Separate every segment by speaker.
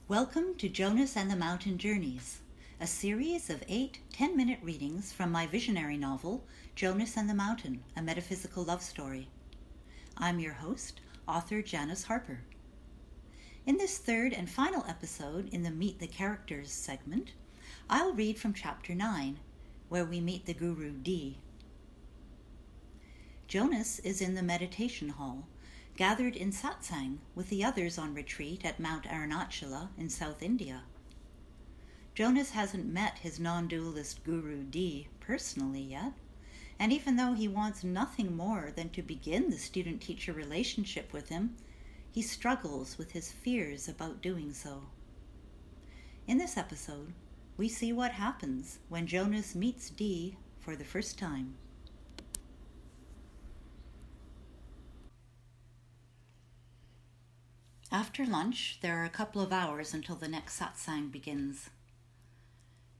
Speaker 1: Welcome to Jonas and the Mountain Journeys, a series of 8 10-minute readings from my visionary novel, Jonas and the Mountain, a Metaphysical Love Story. I'm your host, author Janis Harper. In this third and final episode in the Meet the Characters segment, I'll read from Chapter 9, where we meet the Guru D. Jonas is in the meditation hall, gathered in satsang with the others on retreat at Mount Arunachala in South India. Jonas hasn't met his non-dualist Guru D personally yet, and even though he wants nothing more than to begin the student-teacher relationship with him, he struggles with his fears about doing so. In this episode, we see what happens when Jonas meets D for the first time. After lunch, there are a couple of hours until the next satsang begins.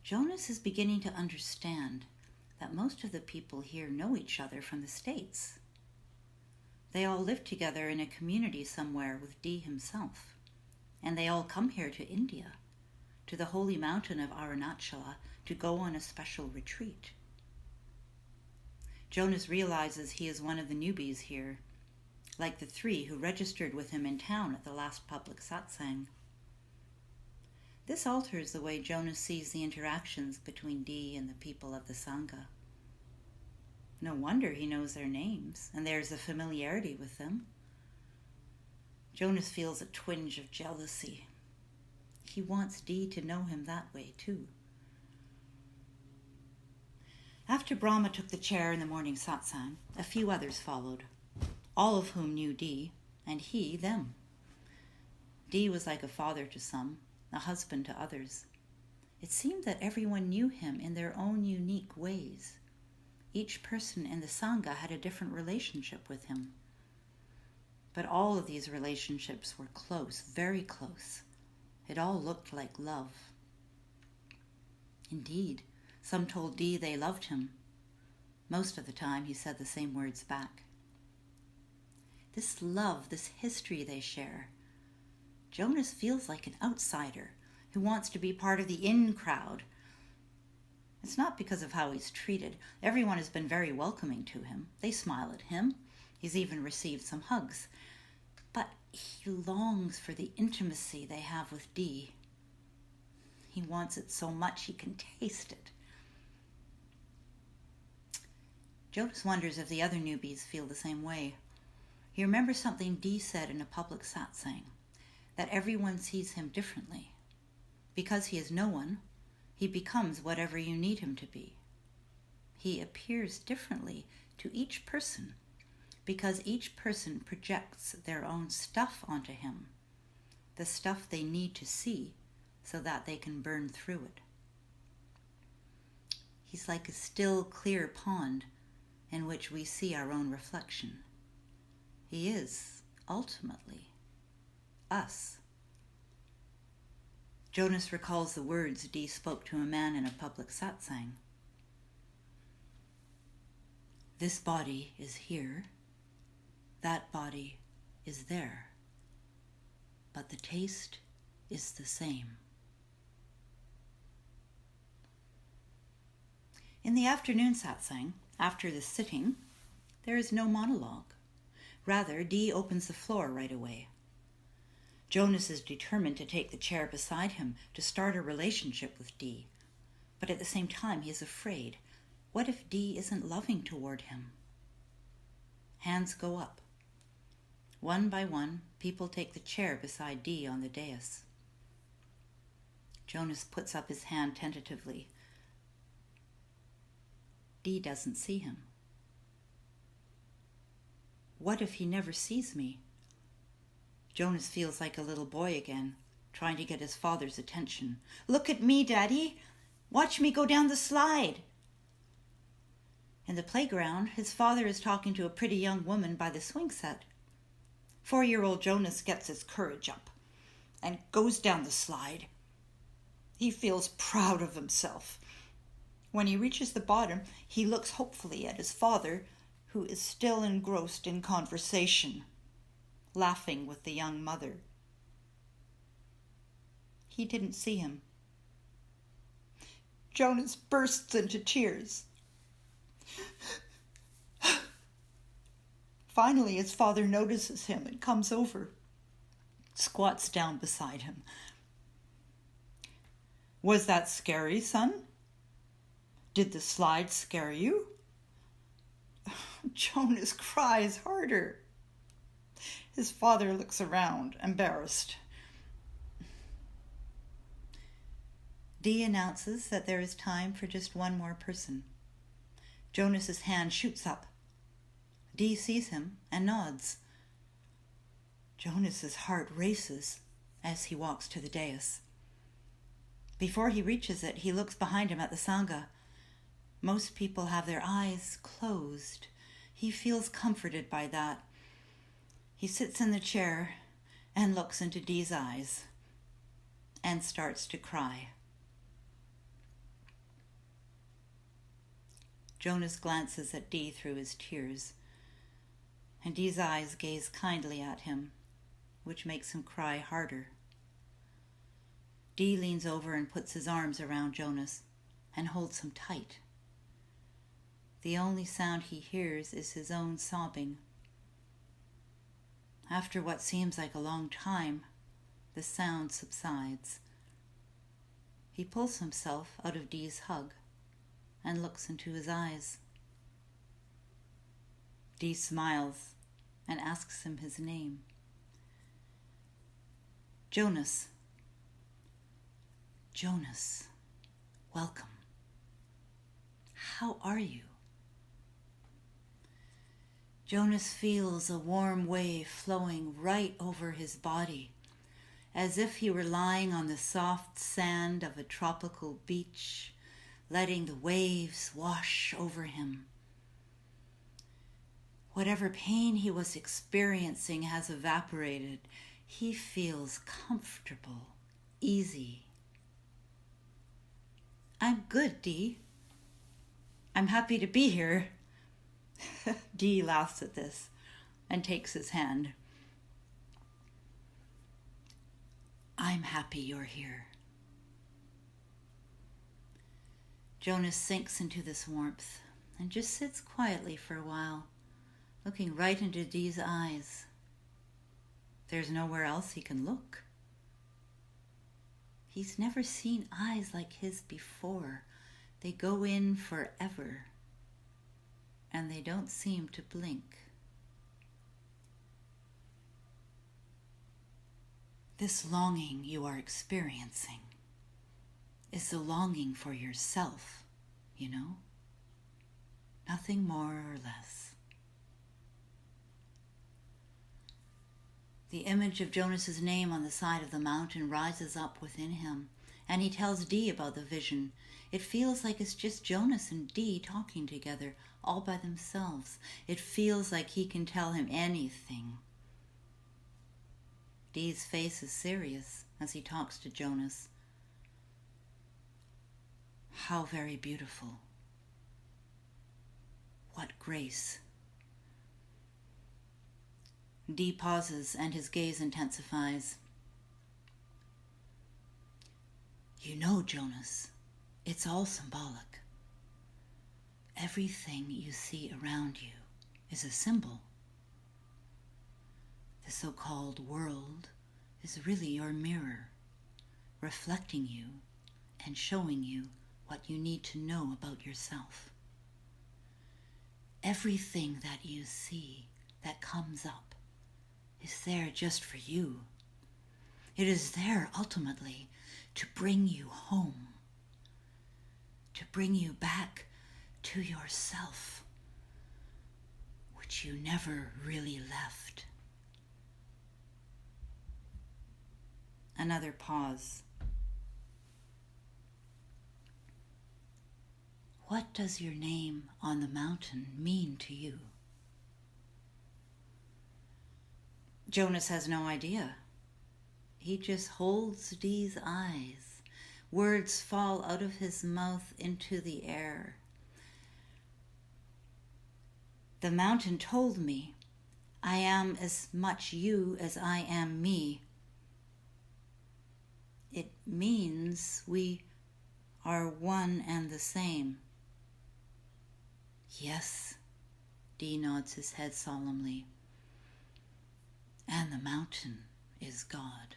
Speaker 1: Jonas is beginning to understand that most of the people here know each other from the States. They all live together in a community somewhere with D himself, and they all come here to India, to the holy mountain of Arunachala, to go on a special retreat. Jonas realizes he is one of the newbies here, like the 3 who registered with him in town at the last public satsang. This alters the way Jonas sees the interactions between D and the people of the Sangha. No wonder he knows their names, and there's a familiarity with them. Jonas feels a twinge of jealousy. He wants D to know him that way too. After Brahma took the chair in the morning satsang, a few others followed, all of whom knew D, and he them. D was like a father to some, a husband to others. It seemed that everyone knew him in their own unique ways. Each person in the Sangha had a different relationship with him. But all of these relationships were close, very close. It all looked like love. Indeed, some told D they loved him. Most of the time he said the same words back. This love, this history they share. Jonas feels like an outsider who wants to be part of the in crowd. It's not because of how he's treated. Everyone has been very welcoming to him. They smile at him. He's even received some hugs. But he longs for the intimacy they have with D. He wants it so much he can taste it. Jonas wonders if the other newbies feel the same way. He remembers something D said in a public satsang, that everyone sees him differently. Because he is no one, he becomes whatever you need him to be. He appears differently to each person because each person projects their own stuff onto him, the stuff they need to see so that they can burn through it. He's like a still, clear pond in which we see our own reflection. He is, ultimately, us. Jonas recalls the words D spoke to a man in a public satsang. This body is here, that body is there, but the taste is the same. In the afternoon satsang, after the sitting, there is no monologue. Rather, D opens the floor right away. Jonas is determined to take the chair beside him to start a relationship with D, but at the same time he is afraid. What if D isn't loving toward him? Hands go up. One by one, people take the chair beside D on the dais. Jonas puts up his hand tentatively. D doesn't see him. What if he never sees me? Jonas feels like a little boy again, trying to get his father's attention. Look at me, Daddy! Watch me go down the slide! In the playground, his father is talking to a pretty young woman by the swing set. 4-year-old Jonas gets his courage up and goes down the slide. He feels proud of himself. When he reaches the bottom, he looks hopefully at his father, who is still engrossed in conversation, laughing with the young mother. He didn't see him. Jonas bursts into tears. Finally, his father notices him and comes over, squats down beside him. Was that scary, son? Did the slide scare you? Jonas cries harder. His father looks around, embarrassed. Dee announces that there is time for just one more person. Jonas's hand shoots up. Dee sees him and nods. Jonas's heart races as he walks to the dais. Before he reaches it, he looks behind him at the Sangha. Most people have their eyes closed. He feels comforted by that. He sits in the chair and looks into Dee's eyes and starts to cry. Jonas glances at Dee through his tears, and Dee's eyes gaze kindly at him, which makes him cry harder. Dee leans over and puts his arms around Jonas and holds him tight. The only sound he hears is his own sobbing. After what seems like a long time, the sound subsides. He pulls himself out of Dee's hug and looks into his eyes. Dee smiles and asks him his name. Jonas. Jonas, welcome. How are you? Jonas feels a warm wave flowing right over his body, as if he were lying on the soft sand of a tropical beach, letting the waves wash over him. Whatever pain he was experiencing has evaporated. He feels comfortable, easy. I'm good, Dee. I'm happy to be here. Dee laughs at this and takes his hand. I'm happy you're here. Jonas sinks into this warmth and just sits quietly for a while, looking right into Dee's eyes. There's nowhere else he can look. He's never seen eyes like his before. They go in forever, and they don't seem to blink. This longing you are experiencing is the longing for yourself, you know? Nothing more or less. The image of Jonas's name on the side of the mountain rises up within him, and he tells Dee about the vision. It feels like it's just Jonas and Dee talking together, all by themselves. It feels like he can tell him anything. Dee's face is serious as he talks to Jonas. How very beautiful. What grace. Dee pauses and his gaze intensifies. You know, Jonas, it's all symbolic. Everything you see around you is a symbol. The so-called world is really your mirror, reflecting you and showing you what you need to know about yourself. Everything that you see that comes up is there just for you. It is there ultimately to bring you home, to bring you back to yourself, which you never really left. Another pause. What does your name on the mountain mean to you? Jonas has no idea. He just holds Dee's eyes. Words fall out of his mouth into the air. The mountain told me, I am as much you as I am me. It means we are one and the same. Yes, Dee nods his head solemnly. And the mountain is God.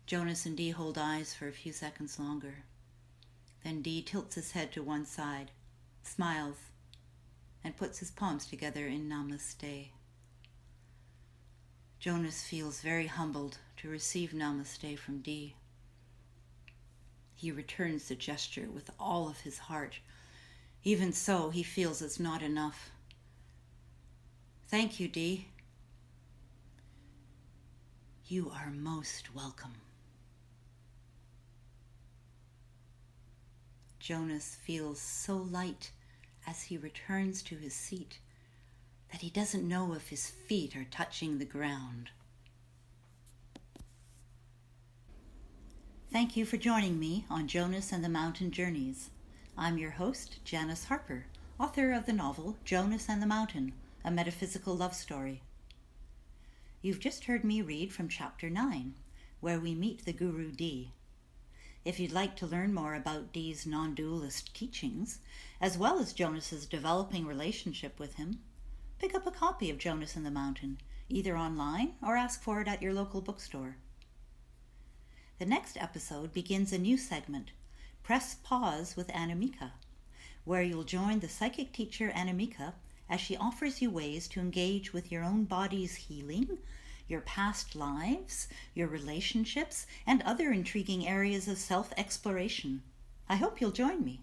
Speaker 1: Jonas and Dee hold eyes for a few seconds longer. Then Dee tilts his head to one side, smiles, and puts his palms together in Namaste. Jonas feels very humbled to receive Namaste from Dee. He returns the gesture with all of his heart. Even so, he feels it's not enough. Thank you, Dee. You are most welcome. Jonas feels so light as he returns to his seat that he doesn't know if his feet are touching the ground. Thank you for joining me on Jonas and the Mountain Journeys. I'm your host, Janis Harper, author of the novel Jonas and the Mountain, a Metaphysical Love Story. You've just heard me read from Chapter 9, where we meet the Guru Dee. If you'd like to learn more about Dee's non-dualist teachings, as well as Jonas's developing relationship with him, pick up a copy of Jonas and the Mountain, either online or ask for it at your local bookstore. The next episode begins a new segment, Press Pause with Anamika, where you'll join the psychic teacher Anamika as she offers you ways to engage with your own body's healing, your past lives, your relationships, and other intriguing areas of self-exploration. I hope you'll join me.